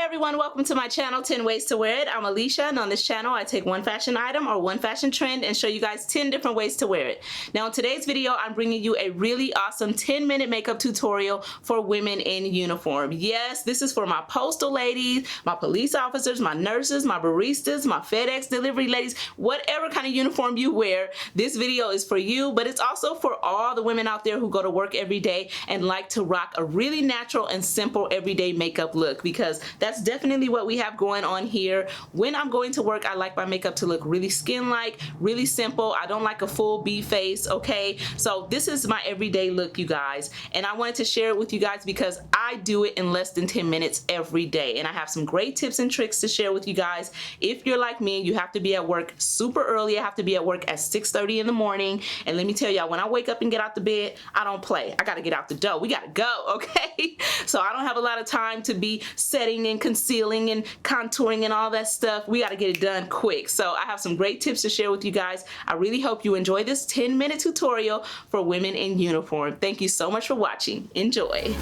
everyone, welcome to my channel, 10 Ways to Wear It. I'm Alicia, and on this channel I take one fashion item or one fashion trend and show you guys 10 different ways to wear it. Now in today's video, I'm bringing you a really awesome 10-minute makeup tutorial for women in uniform. Yes, this is for my postal ladies, my police officers, my nurses, my baristas, my FedEx delivery ladies, whatever kind of uniform you wear, this video is for you, but it's also for all the women out there who go to work every day and like to rock a really natural and simple everyday makeup look, because that's definitely what we have going on here. When I'm going to work, I like my makeup to look really skin-like, really simple. I don't like a full B face, okay? So this is my everyday look, you guys, and I wanted to share it with you guys because I do it in less than 10 minutes every day, and I have some great tips and tricks to share with you guys. If you're like me, you have to be at work super early. I have to be at work at 6:30 in the morning, and let me tell y'all, when I wake up and get out the bed, I don't play. I gotta get out the door. We gotta go, okay? So I don't have a lot of time to be setting and concealing and contouring and all that stuff. We got to get it done quick. So I have some great tips to share with you guys. I really hope you enjoy this 10-minute tutorial for women in uniform. Thank you so much for watching. Enjoy.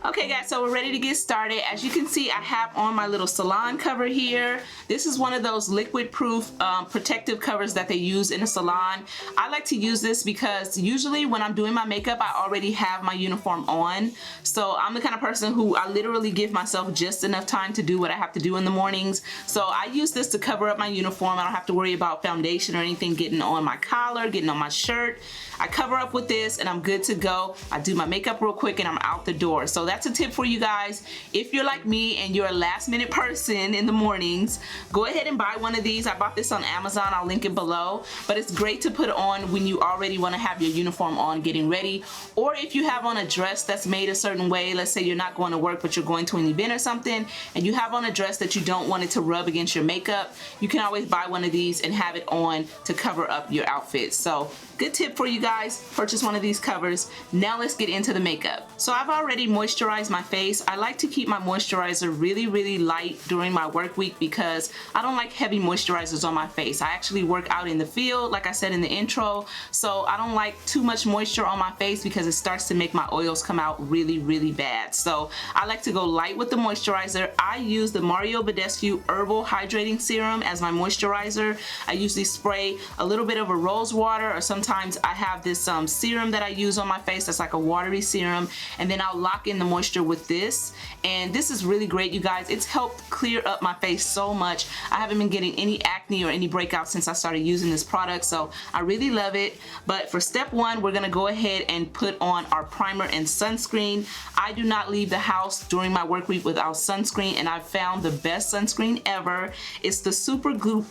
Okay guys, so we're ready to get started. As you can see, I have on my little salon cover here. This is one of those liquid proof protective covers that they use in a salon. I like to use this because usually when I'm doing my makeup, I already have my uniform on. So I'm the kind of person who I literally give myself just enough time to do what I have to do in the mornings. So I use this to cover up my uniform. I don't have to worry about foundation or anything getting on my collar, getting on my shirt. I cover up with this and I'm good to go. I do my makeup real quick and I'm out the door. So that's a tip for you guys. If you're like me and you're a last minute person in the mornings, go ahead and buy one of these. I bought this on Amazon. I'll link it below. But it's great to put on when you already want to have your uniform on getting ready. Or if you have on a dress that's made a certain way, let's say you're not going to work but you're going to an event or something, and you have on a dress that you don't want it to rub against your makeup, you can always buy one of these and have it on to cover up your outfit. So good tip for you guys. Purchase one of these covers. Now let's get into the makeup. So I've already moisturized my face. I like to keep my moisturizer really light during my work week because I don't like heavy moisturizers on my face. I actually work out in the field, like I said in the intro, so I don't like too much moisture on my face because it starts to make my oils come out really bad. So I like to go light with the moisturizer. I use the Badescu Herbal Hydrating Serum as my moisturizer. I usually spray a little bit of a rose water, or sometimes I have this serum that I use on my face that's like a watery serum, and then I'll lock in the moisture with this. And this is really great, you guys. It's helped clear up my face so much. I haven't been getting any acne or any breakouts since I started using this product, so I really love it. But for step one, we're gonna go ahead and put on our primer and sunscreen. I do not leave the house during my work week without sunscreen, and I've found the best sunscreen ever. It's the Supergoop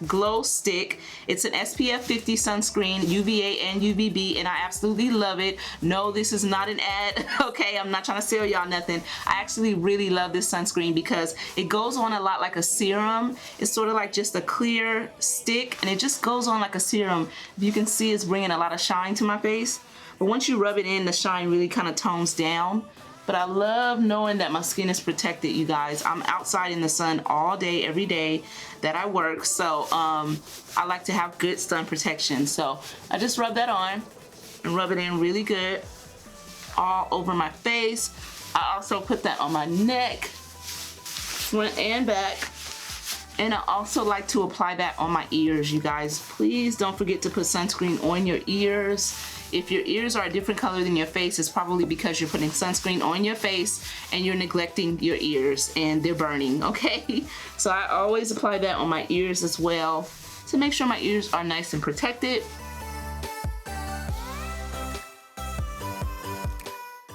Glow Stick. It's an SPF 50 sunscreen, UVA and UVB, and I absolutely love it. No, this is not an ad, okay? I'm not trying to sell y'all nothing. I actually really love this sunscreen because it goes on a lot like a serum. It's sort of like just a clear stick, and it just goes on like a serum. If you can see, it's bringing a lot of shine to my face. But once you rub it in, the shine really kind of tones down. But I love knowing that my skin is protected, you guys. I'm outside in the sun all day, every day that I work. So I like to have good sun protection. So I just rub that on and rub it in really good all over my face. I also put that on my neck, front and back. And I also like to apply that on my ears, you guys. Please don't forget to put sunscreen on your ears. If your ears are a different color than your face, it's probably because you're putting sunscreen on your face and you're neglecting your ears and they're burning, okay? So I always apply that on my ears as well to make sure my ears are nice and protected.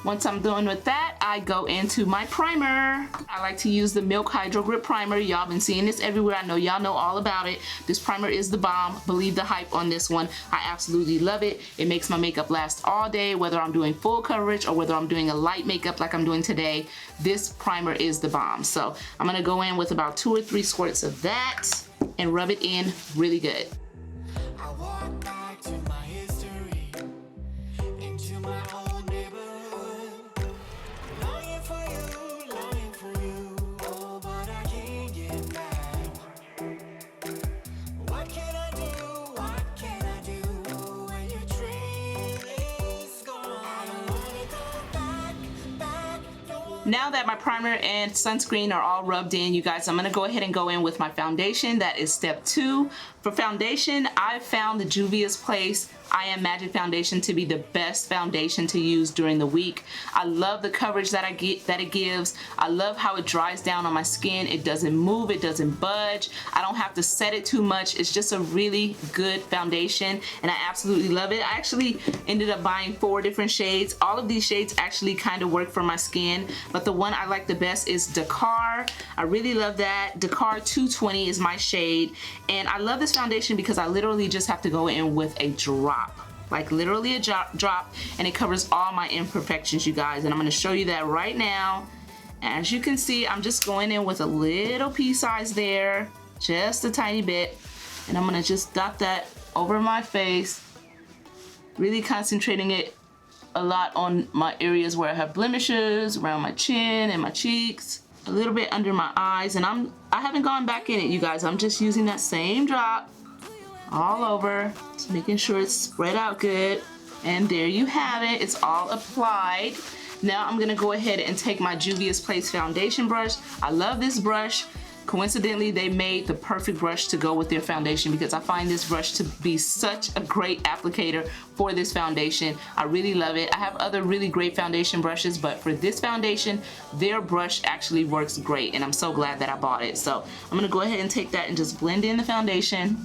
Once I'm done with that, I go into my primer. I like to use the Milk Hydrogrip primer. Y'all been seeing this everywhere. I know y'all know all about it. This primer is the bomb. Believe the hype on this one. I absolutely love it. It makes my makeup last all day, whether I'm doing full coverage or whether I'm doing a light makeup like I'm doing today. This primer is the bomb. So I'm gonna go in with about 2 or 3 squirts of that and rub it in really good. I walk back to my history, into my old neighborhood, longing for you, oh, but I can't get back. Now that my primer and sunscreen are all rubbed in, you guys, I'm gonna go ahead and go in with my foundation. That is step 2. For foundation, I found the Juvia's Place I Am Magic Foundation to be the best foundation to use during the week. I love the coverage that it gives. I love how it dries down on my skin. It doesn't move, it doesn't budge. I don't have to set it too much. It's just a really good foundation and I absolutely love it. I actually ended up buying 4 different shades. All of these shades actually kind of work for my skin, but the one I like the best is Dakar. I really love that. Dakar 220 is my shade, and I love this foundation because I literally just have to go in with a drop, like literally a drop, and it covers all my imperfections, you guys, and I'm going to show you that right now. As you can see, I'm just going in with a little pea size there, just a tiny bit, and I'm going to just dot that over my face, really concentrating it a lot on my areas where I have blemishes, around my chin and my cheeks, a little bit under my eyes, and I haven't gone back in it, you guys. I'm just using that same drop all over, just making sure it's spread out good. And there you have it. It's all applied. Now I'm gonna go ahead and take my Juvia's Place foundation brush. I love this brush. Coincidentally, they made the perfect brush to go with their foundation because I find this brush to be such a great applicator for this foundation. I really love it. I have other really great foundation brushes, but for this foundation, their brush actually works great, and I'm so glad that I bought it. So I'm gonna go ahead and take that and just blend in the foundation.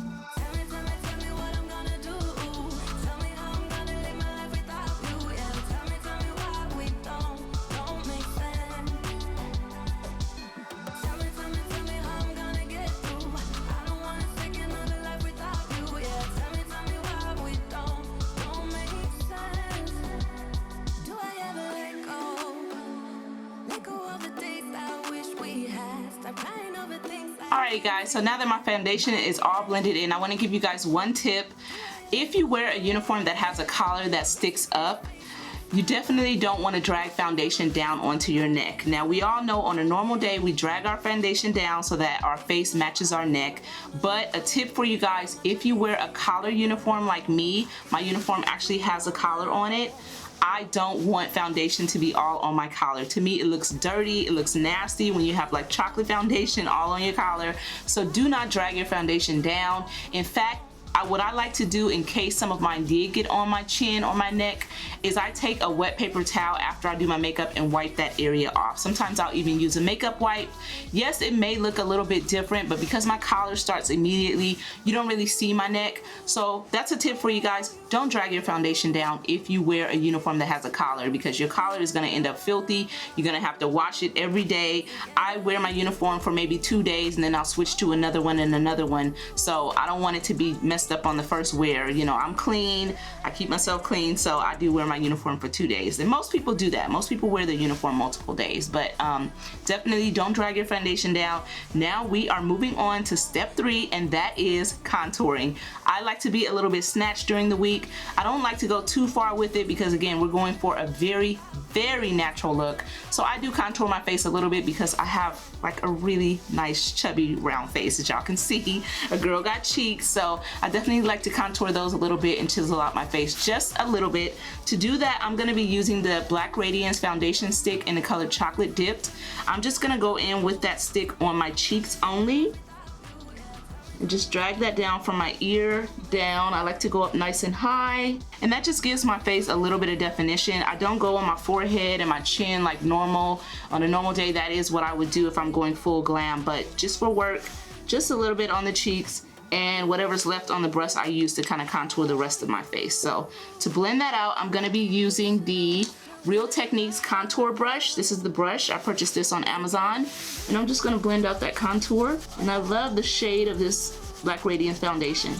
Alright guys, so now that my foundation is all blended in, I want to give you guys one tip. If you wear a uniform that has a collar that sticks up, you definitely don't want to drag foundation down onto your neck. Now we all know on a normal day we drag our foundation down so that our face matches our neck, but a tip for you guys, if you wear a collar uniform like me, my uniform actually has a collar on it, I don't want foundation to be all on my collar. To me, it looks dirty, it looks nasty when you have like chocolate foundation all on your collar. So do not drag your foundation down. In fact, what I like to do in case some of mine did get on my chin or my neck is I take a wet paper towel after I do my makeup and wipe that area off. Sometimes I'll even use a makeup wipe. Yes, it may look a little bit different, but because my collar starts immediately, you don't really see my neck. So that's a tip for you guys. Don't drag your foundation down if you wear a uniform that has a collar, because your collar is going to end up filthy. You're going to have to wash it every day. I wear my uniform for maybe 2 days and then I'll switch to another one and another one. So I don't want it to be messed up on the first wear. You know, I'm clean, I keep myself clean, so I do wear my uniform for 2 days, and most people do that. Most people wear their uniform multiple days, but definitely don't drag your foundation down. Now we are moving on to step 3, and that is contouring. I like to be a little bit snatched during the week. I don't like to go too far with it because again, we're going for a very natural look. So I do contour my face a little bit because I have like a really nice chubby round face, as y'all can see. A girl got cheeks, so I definitely like to contour those a little bit and chisel out my face just a little bit. To do that, I'm going to be using the Black Radiance foundation stick in the color Chocolate Dipped. I'm just going to go in with that stick on my cheeks only and just drag that down from my ear down. I like to go up nice and high, and that just gives my face a little bit of definition. I don't go on my forehead and my chin like normal. On a normal day, that is what I would do if I'm going full glam, but just for work, just a little bit on the cheeks, and whatever's left on the brush I use to kind of contour the rest of my face. So to blend that out, I'm gonna be using the Real Techniques contour brush. This is the brush. I purchased this on Amazon, and I'm just gonna blend out that contour. And I love the shade of this Black Radiance foundation.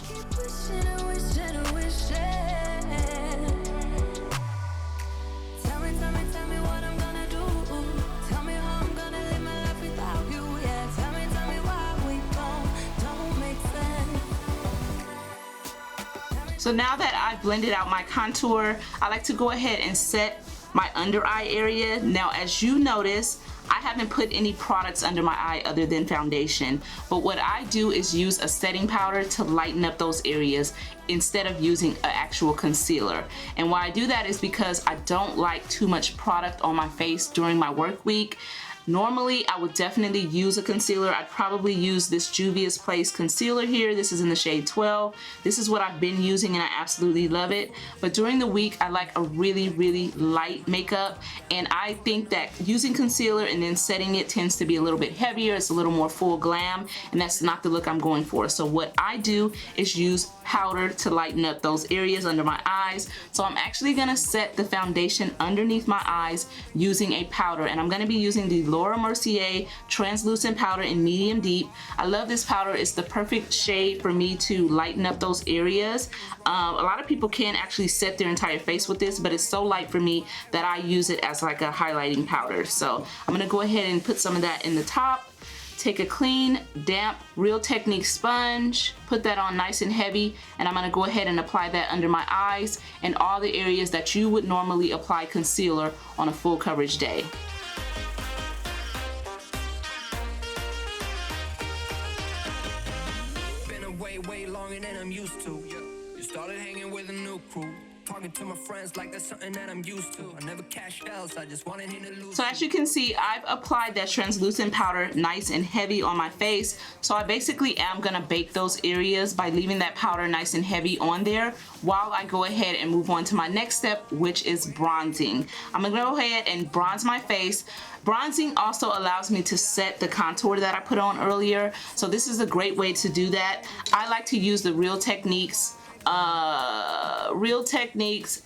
So now that I've blended out my contour, I like to go ahead and set my under eye area. Now, as you notice, I haven't put any products under my eye other than foundation, but what I do is use a setting powder to lighten up those areas instead of using an actual concealer. And why I do that is because I don't like too much product on my face during my work week. Normally, I would definitely use a concealer. I'd probably use this Juvia's Place concealer here. This is in the shade 12. This is what I've been using and I absolutely love it. But during the week, I like a really, really light makeup. And I think that using concealer and then setting it tends to be a little bit heavier. It's a little more full glam, and that's not the look I'm going for. So what I do is use powder to lighten up those areas under my eyes. So I'm actually gonna set the foundation underneath my eyes using a powder, and I'm gonna be using the Laura Mercier translucent powder in medium deep. I love this powder. It's the perfect shade for me to lighten up those areas. A lot of people can actually set their entire face with this, but it's so light for me that I use it as like a highlighting powder. So I'm gonna go ahead and put some of that in the top. Take a clean, damp, Real Technique sponge, put that on nice and heavy, and I'm gonna go ahead and apply that under my eyes and all the areas that you would normally apply concealer on a full coverage day. Been away way longer than I'm used to. You started hanging with a new crew. Talking to my friends like that's something that I'm used to. I never cashed else, I just wanted him to lose. So as you can see, I've applied that translucent powder nice and heavy on my face. So I basically am gonna bake those areas by leaving that powder nice and heavy on there while I go ahead and move on to my next step, which is bronzing. I'm gonna go ahead and bronze my face. Bronzing also allows me to set the contour that I put on earlier. So this is a great way to do that. I like to use the Real Techniques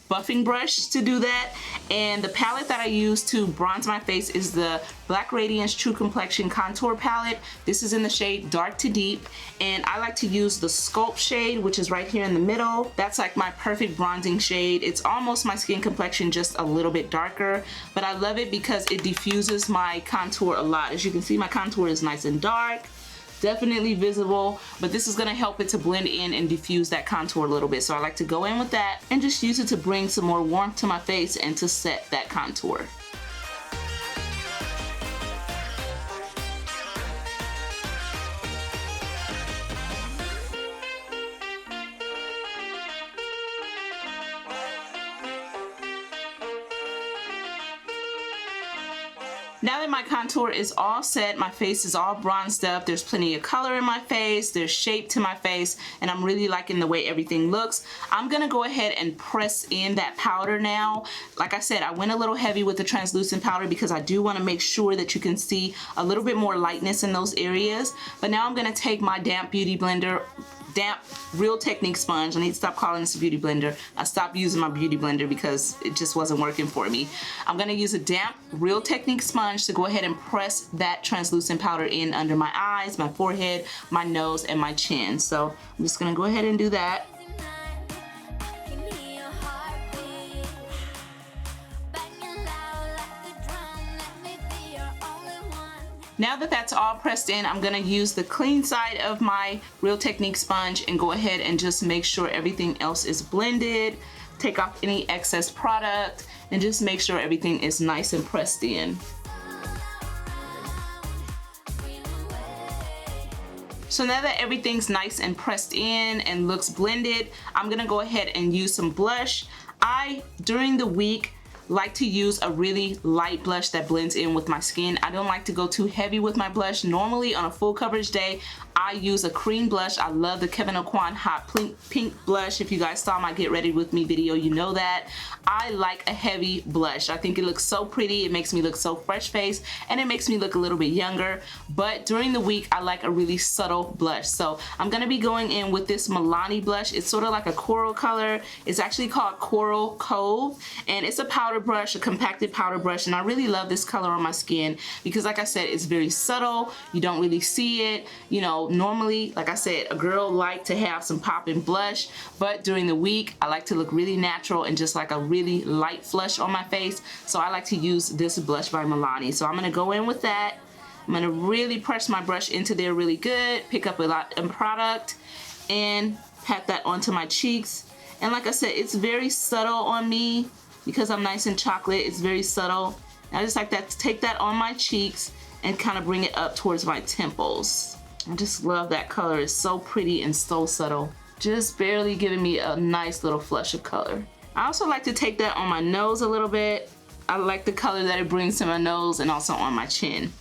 buffing brush to do that, and the palette that I use to bronze my face is the Black Radiance True Complexion Contour Palette. This is in the shade Dark to Deep, and I like to use the Sculpt shade, which is right here in the middle. That's like my perfect bronzing shade. It's almost my skin complexion, just a little bit darker, but I love it because it diffuses my contour a lot. As you can see, my contour is nice and dark, definitely visible, but this is gonna help it to blend in and diffuse that contour a little bit. So I like to go in with that and just use it to bring some more warmth to my face and to set that contour. Now that my contour is all set, my face is all bronzed up, there's plenty of color in my face, there's shape to my face, and I'm really liking the way everything looks. I'm gonna go ahead and press in that powder now. Like I said, I went a little heavy with the translucent powder because I do wanna make sure that you can see a little bit more lightness in those areas. But now I'm gonna take my damp beauty blender, damp Real Technique sponge. I need to stop calling this a beauty blender. I stopped using my beauty blender because it just wasn't working for me. I'm gonna use a damp Real Technique sponge to go ahead and press that translucent powder in under my eyes, my forehead, my nose, and my chin. So I'm just gonna go ahead and do that. Now that that's all pressed in, I'm gonna use the clean side of my Real Technique sponge and go ahead and just make sure everything else is blended, take off any excess product, and just make sure everything is nice and pressed in. So now that everything's nice and pressed in and looks blended, I'm gonna go ahead and use some blush. During the week, like to use a really light blush that blends in with my skin. I don't like to go too heavy with my blush. Normally on a full coverage day, I use a cream blush. I love the Kevyn Aucoin Hot Pink blush. If you guys saw my Get Ready With Me video, you know that. I like a heavy blush. I think it looks so pretty. It makes me look so fresh faced, and it makes me look a little bit younger. But during the week, I like a really subtle blush. So I'm gonna be going in with this Milani blush. It's sort of like a coral color. It's actually called Coral Cove, and it's a powder brush, a compacted powder brush, and I really love this color on my skin because, like I said, it's very subtle. You don't really see it. You know, normally, like I said, a girl like to have some pop and blush, but during the week, I like to look really natural and just like a really light flush on my face. So I like to use this blush by Milani. So I'm gonna go in with that. I'm gonna really press my brush into there really good, pick up a lot of product, and pat that onto my cheeks. And like I said, it's very subtle on me because I'm nice and chocolate. It's very subtle, I just like that to take that on my cheeks and kind of bring it up towards my temples. I just love that color. It's so pretty and so subtle. Just barely giving me a nice little flush of color. I also like to take that on my nose a little bit. I like the color that it brings to my nose and also on my chin.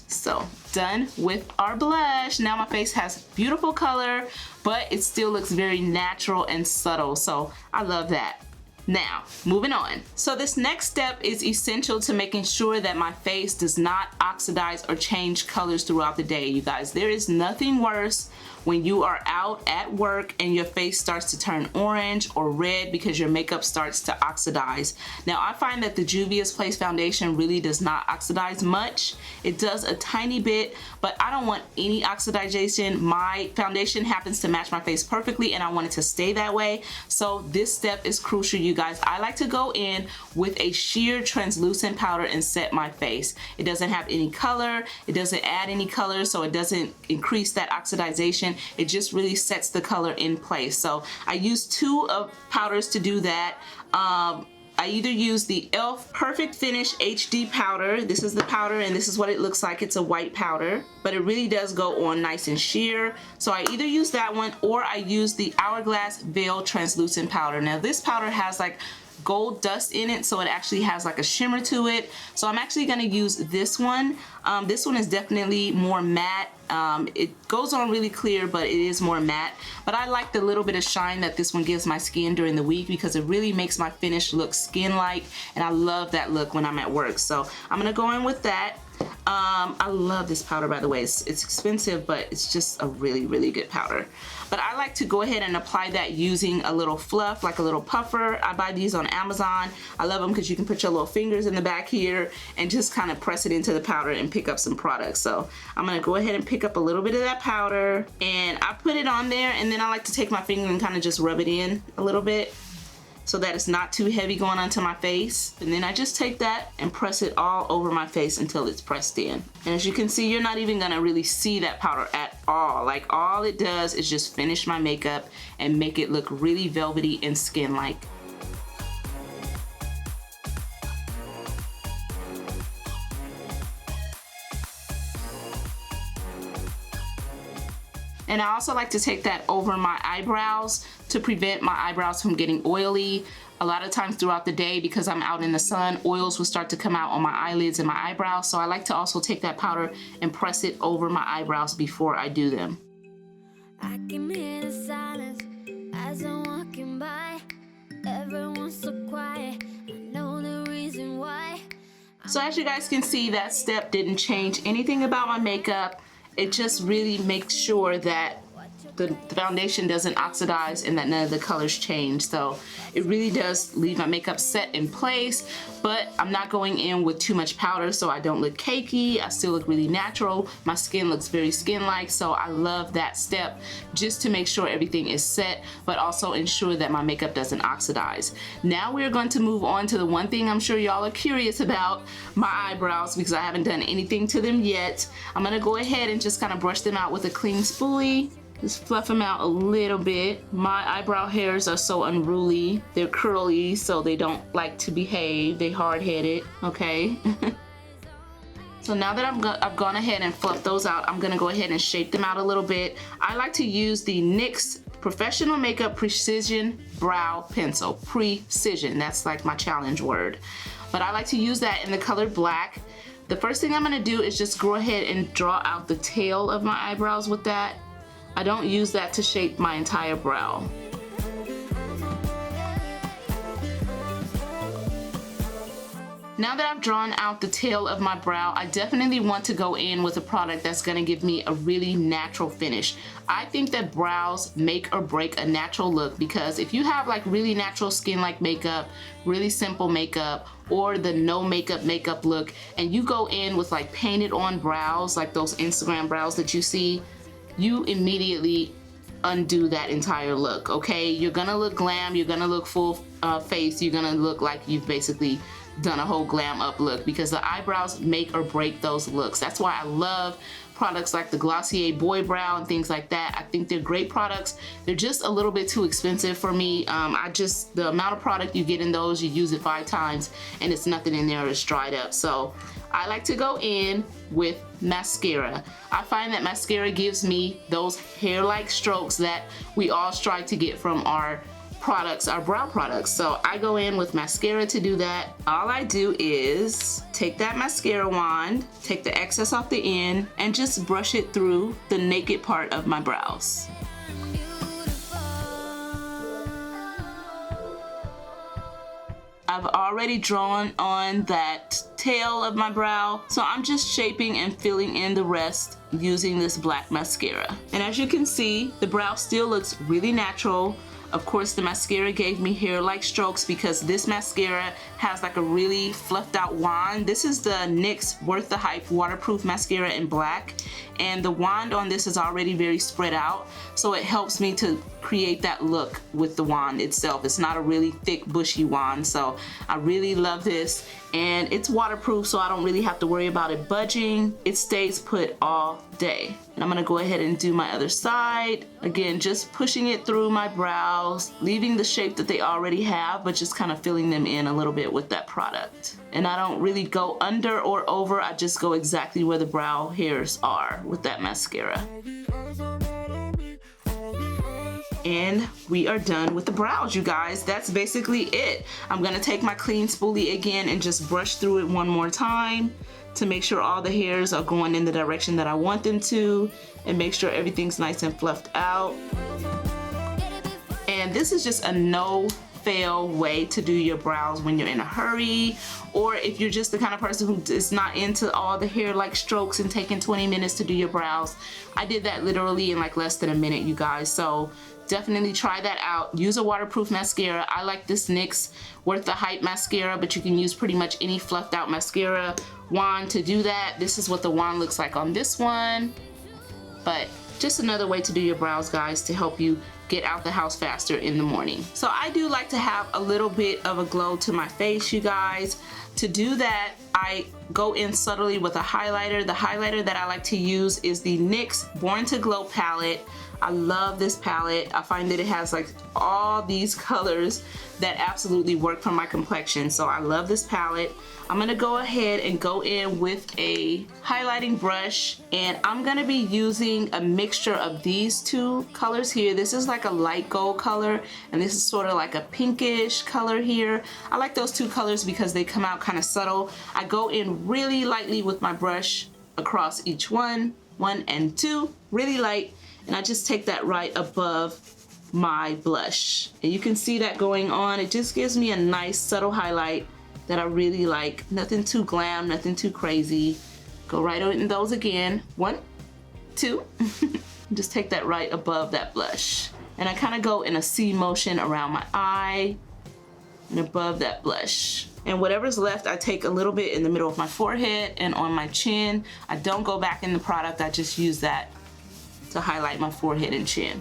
So, done with our blush. Now my face has beautiful color, but it still looks very natural and subtle. So, I love that. Now, moving on. So this next step is essential to making sure that my face does not oxidize or change colors throughout the day, you guys. There is nothing worse when you are out at work and your face starts to turn orange or red because your makeup starts to oxidize. Now, I find that the Juvia's Place foundation really does not oxidize much. It does a tiny bit, but I don't want any oxidization. My foundation happens to match my face perfectly and I want it to stay that way. So this step is crucial, you guys. I like to go in with a sheer translucent powder and set my face. It doesn't have any color. It doesn't add any color, so it doesn't increase that oxidization. It just really sets the color in place. So I use two powders to do that. I either use the e.l.f. Perfect Finish HD powder. This is the powder and this is what it looks like. It's a white powder, but it really does go on nice and sheer. So I either use that one or I use the Hourglass Veil Translucent powder. Now this powder has like gold dust in it, so it actually has like a shimmer to it. So I'm actually going to use this one. This one is definitely more matte. It goes on really clear, but it is more matte. But I like the little bit of shine that this one gives my skin during the week because it really makes my finish look skin-like, and I love that look when I'm at work. So I'm gonna go in with that. I love this powder, by the way. It's expensive, but it's just a really, really good powder. But I like to go ahead and apply that using a little fluff, like a little puffer. I buy these on Amazon. I love them because you can put your little fingers in the back here and just kind of press it into the powder and pick up some products. So I'm gonna go ahead and pick up a little bit of that powder and I put it on there, and then I like to take my finger and kind of just rub it in a little bit so that it's not too heavy going onto my face. And then I just take that and press it all over my face until it's pressed in. And as you can see, you're not even gonna really see that powder at all. Like, all it does is just finish my makeup and make it look really velvety and skin-like. And I also like to take that over my eyebrows to prevent my eyebrows from getting oily. A lot of times throughout the day, because I'm out in the sun, oils will start to come out on my eyelids and my eyebrows. So I like to also take that powder and press it over my eyebrows before I do them. I can hear the silence as I'm walking by. Everyone's so quiet. I know the reason why. So as you guys can see, that step didn't change anything about my makeup. It just really makes sure that the foundation doesn't oxidize and that none of the colors change. So it really does leave my makeup set in place, but I'm not going in with too much powder so I don't look cakey. I still look really natural. My skin looks very skin-like, so I love that step just to make sure everything is set, but also ensure that my makeup doesn't oxidize. Now we're going to move on to the one thing I'm sure y'all are curious about, my eyebrows, because I haven't done anything to them yet. I'm gonna go ahead and just kind of brush them out with a clean spoolie. Just fluff them out a little bit. My eyebrow hairs are so unruly. They're curly, so they don't like to behave. They hard-headed, okay? So now that I've gone ahead and fluffed those out, I'm gonna go ahead and shape them out a little bit. I like to use the NYX Professional Makeup Precision Brow Pencil. Precision, that's like my challenge word. But I like to use that in the color black. The first thing I'm gonna do is just go ahead and draw out the tail of my eyebrows with that. I don't use that to shape my entire brow. Now that I've drawn out the tail of my brow, I definitely want to go in with a product that's gonna give me a really natural finish. I think that brows make or break a natural look, because if you have like really natural skin-like makeup, really simple makeup, or the no makeup look, and you go in with like painted on brows, like those Instagram brows that you see, you immediately undo that entire look, okay? You're gonna look glam, you're gonna look full face, you're gonna look like you've basically done a whole glam up look, because the eyebrows make or break those looks. That's why I love products like the Glossier Boy Brow and things like that. I think they're great products. They're just a little bit too expensive for me. The amount of product you get in those, you use it 5 times and it's nothing in there, it's dried up. So I like to go in with mascara. I find that mascara gives me those hair-like strokes that we all strive to get from our products, our brow products. So I go in with mascara to do that. All I do is take that mascara wand, take the excess off the end, and just brush it through the naked part of my brows. I've already drawn on that tail of my brow, so I'm just shaping and filling in the rest using this black mascara. And as you can see, the brow still looks really natural. Of course, the mascara gave me hair-like strokes because this mascara has like a really fluffed out wand. This is the NYX Worth the Hype waterproof mascara in black, and the wand on this is already very spread out, so it helps me to create that look with the wand itself. It's not a really thick bushy wand, so I really love this, and it's waterproof, so I don't really have to worry about it budging. It stays put all day. And I'm gonna go ahead and do my other side. Again, just pushing it through my brows, leaving the shape that they already have, but just kind of filling them in a little bit with that product. And I don't really go under or over, I just go exactly where the brow hairs are with that mascara. And we are done with the brows, you guys. That's basically it. I'm gonna take my clean spoolie again and just brush through it one more time to make sure all the hairs are going in the direction that I want them to, and make sure everything's nice and fluffed out. And this is just a no-fail way to do your brows when you're in a hurry, or if you're just the kind of person who is not into all the hair-like strokes and taking 20 minutes to do your brows. I did that literally in like less than a minute, you guys. So definitely try that out. Use a waterproof mascara. I like this NYX Worth the Hype mascara, but you can use pretty much any fluffed out mascara wand to do that. This is what the wand looks like on this one. But just another way to do your brows, guys, to help you get out the house faster in the morning. So I do like to have a little bit of a glow to my face, you guys. To do that, I go in subtly with a highlighter. The highlighter that I like to use is the NYX Born to Glow palette. I love this palette. I find that it has like all these colors that absolutely work for my complexion. So I love this palette. I'm gonna go ahead and go in with a highlighting brush, and I'm gonna be using a mixture of these two colors here. This is like a light gold color, and this is sort of like a pinkish color here. I like those two colors because they come out kind of subtle. I go in really lightly with my brush across each one and two, really light, and I just take that right above my blush. And you can see that going on. It just gives me a nice subtle highlight that I really like. Nothing too glam, nothing too crazy. Go right in those again. 1, 2. Just take that right above that blush. And I kind of go in a C motion around my eye and above that blush. And whatever's left, I take a little bit in the middle of my forehead and on my chin. I don't go back in the product, I just use that to highlight my forehead and chin.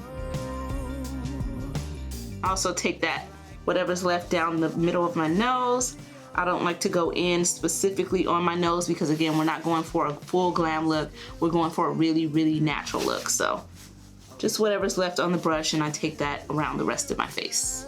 I also take that, whatever's left, down the middle of my nose. I don't like to go in specifically on my nose because, again, we're not going for a full glam look. We're going for a really, really natural look. So just whatever's left on the brush, and I take that around the rest of my face.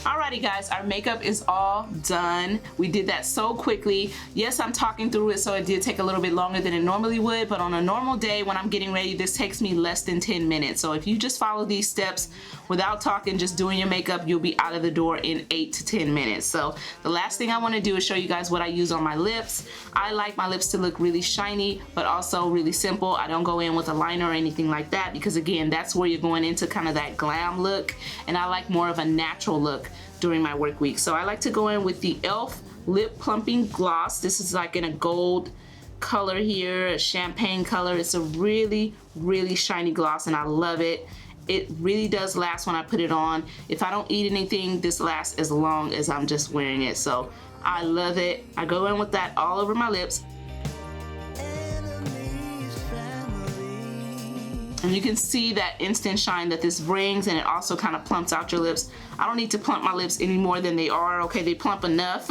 Alrighty guys, our makeup is all done. We did that so quickly. Yes, I'm talking through it, so it did take a little bit longer than it normally would, but on a normal day when I'm getting ready, this takes me less than 10 minutes. So if you just follow these steps without talking, just doing your makeup, you'll be out of the door in 8 to 10 minutes. So the last thing I want to do is show you guys what I use on my lips. I like my lips to look really shiny, but also really simple. I don't go in with a liner or anything like that because, again, that's where you're going into kind of that glam look, and I like more of a natural look during my work week. So I like to go in with the e.l.f. Lip Plumping Gloss. This is like in a gold color here, a champagne color. It's a really, really shiny gloss, and I love it. It really does last when I put it on. If I don't eat anything, this lasts as long as I'm just wearing it. So I love it. I go in with that all over my lips. And you can see that instant shine that this brings, and it also kind of plumps out your lips. I don't need to plump my lips any more than they are, okay? They plump enough,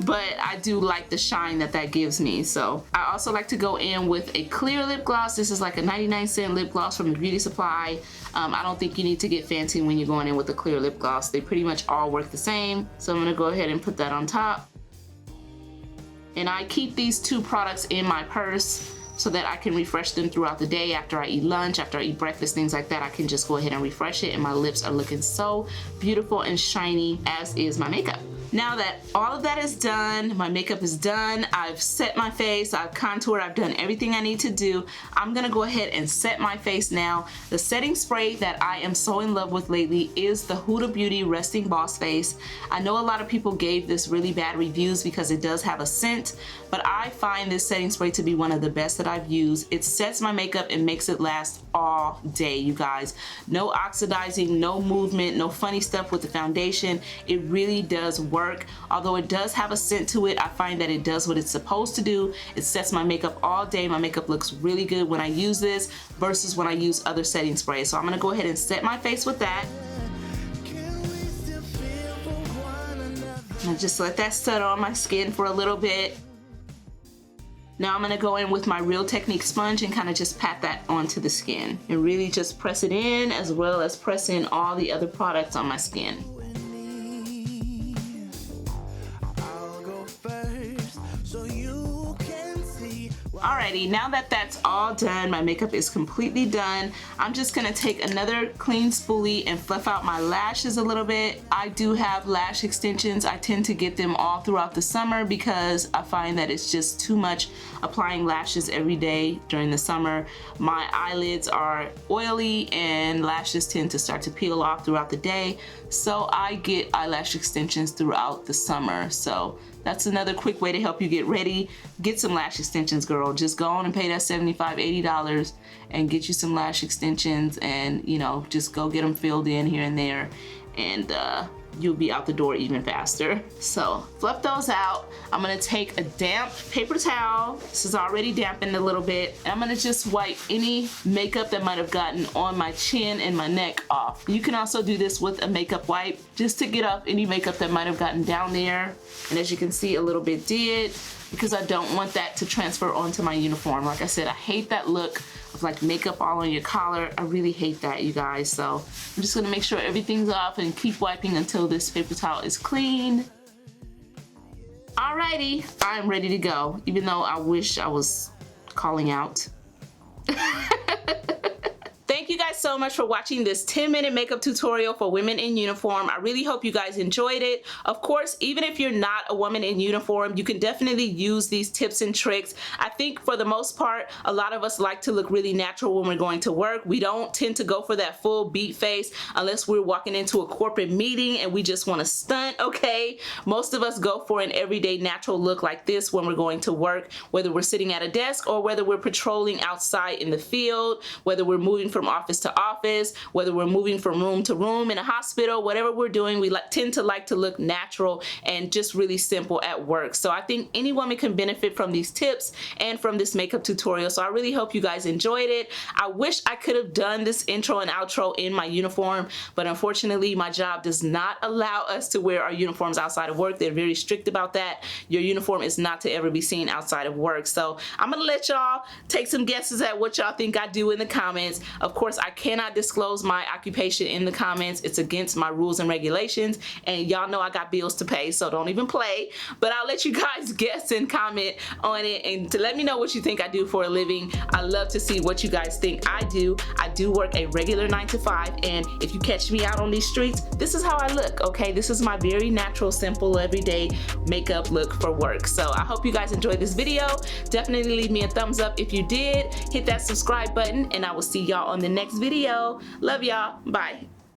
but I do like the shine that that gives me. So I also like to go in with a clear lip gloss. This is like a 99-cent lip gloss from the beauty supply. I don't think you need to get fancy when you're going in with a clear lip gloss. They pretty much all work the same. So I'm gonna go ahead and put that on top. And I keep these two products in my purse so that I can refresh them throughout the day. After I eat lunch, after I eat breakfast, things like that, I can just go ahead and refresh it, and my lips are looking so beautiful and shiny, as is my makeup. Now that all of that is done, my makeup is done, I've set my face, I've contoured, I've done everything I need to do, I'm gonna go ahead and set my face now. The setting spray that I am so in love with lately is the Huda Beauty Resting Boss Face. I know a lot of people gave this really bad reviews because it does have a scent, but I find this setting spray to be one of the best that I've used. It sets my makeup and makes it last all day, you guys. No oxidizing, no movement, no funny stuff with the foundation. It really does work. Although it does have a scent to it, I find that it does what it's supposed to do. It sets my makeup all day. My makeup looks really good when I use this versus when I use other setting sprays. So I'm gonna go ahead and set my face with that. And just let that set on my skin for a little bit. Now I'm gonna go in with my Real Technique sponge and kind of just pat that onto the skin and really just press it in, as well as press in all the other products on my skin. Alrighty, now that that's all done, my makeup is completely done. I'm just gonna take another clean spoolie and fluff out my lashes a little bit. I do have lash extensions. I tend to get them all throughout the summer because I find that it's just too much applying lashes every day during the summer. My eyelids are oily and lashes tend to start to peel off throughout the day. So I get eyelash extensions throughout the summer. So that's another quick way to help you get ready. Get some lash extensions, girl. Just go on and pay that $75, $80 and get you some lash extensions, and you know, just go get them filled in here and there, and you'll be out the door even faster. So fluff those out. I'm gonna take a damp paper towel. This is already dampened a little bit. And I'm gonna just wipe any makeup that might have gotten on my chin and my neck off. You can also do this with a makeup wipe just to get off any makeup that might have gotten down there. And as you can see, a little bit did, because I don't want that to transfer onto my uniform. Like I said, I hate that look of like makeup all on your collar. I really hate that, you guys. So I'm just gonna make sure everything's off and keep wiping until this paper towel is clean. Alrighty, I'm ready to go, even though I wish I was calling out. Thank you guys so much for watching this 10-minute makeup tutorial for women in uniform. I really hope you guys enjoyed it. Of course, even if you're not a woman in uniform, you can definitely use these tips and tricks. I think for the most part, a lot of us like to look really natural when we're going to work. We don't tend to go for that full beat face unless we're walking into a corporate meeting and we just want to stunt, okay? Most of us go for an everyday natural look like this when we're going to work, whether we're sitting at a desk or whether we're patrolling outside in the field, whether we're moving from office to office, whether we're moving from room to room in a hospital, whatever we're doing, we tend to like to look natural and just really simple at work. So I think any woman can benefit from these tips and from this makeup tutorial. So I really hope you guys enjoyed it. I wish I could have done this intro and outro in my uniform, but unfortunately my job does not allow us to wear our uniforms outside of work. They're very strict about that. Your uniform is not to ever be seen outside of work. So I'm gonna let y'all take some guesses at what y'all think I do in the comments. Of course, I cannot disclose my occupation in the comments. It's against my rules and regulations, and y'all know I got bills to pay, so don't even play. But I'll let you guys guess and comment on it, and to let me know what you think I do for a living. I love to see what you guys think I do. I do work a regular 9 to 5, and if you catch me out on these streets, this is how I look, okay? This is my very natural, simple, everyday makeup look for work. So I hope you guys enjoyed this video. Definitely leave me a thumbs up if you did. Hit that subscribe button, and I will see y'all on the next video. Love y'all. Bye.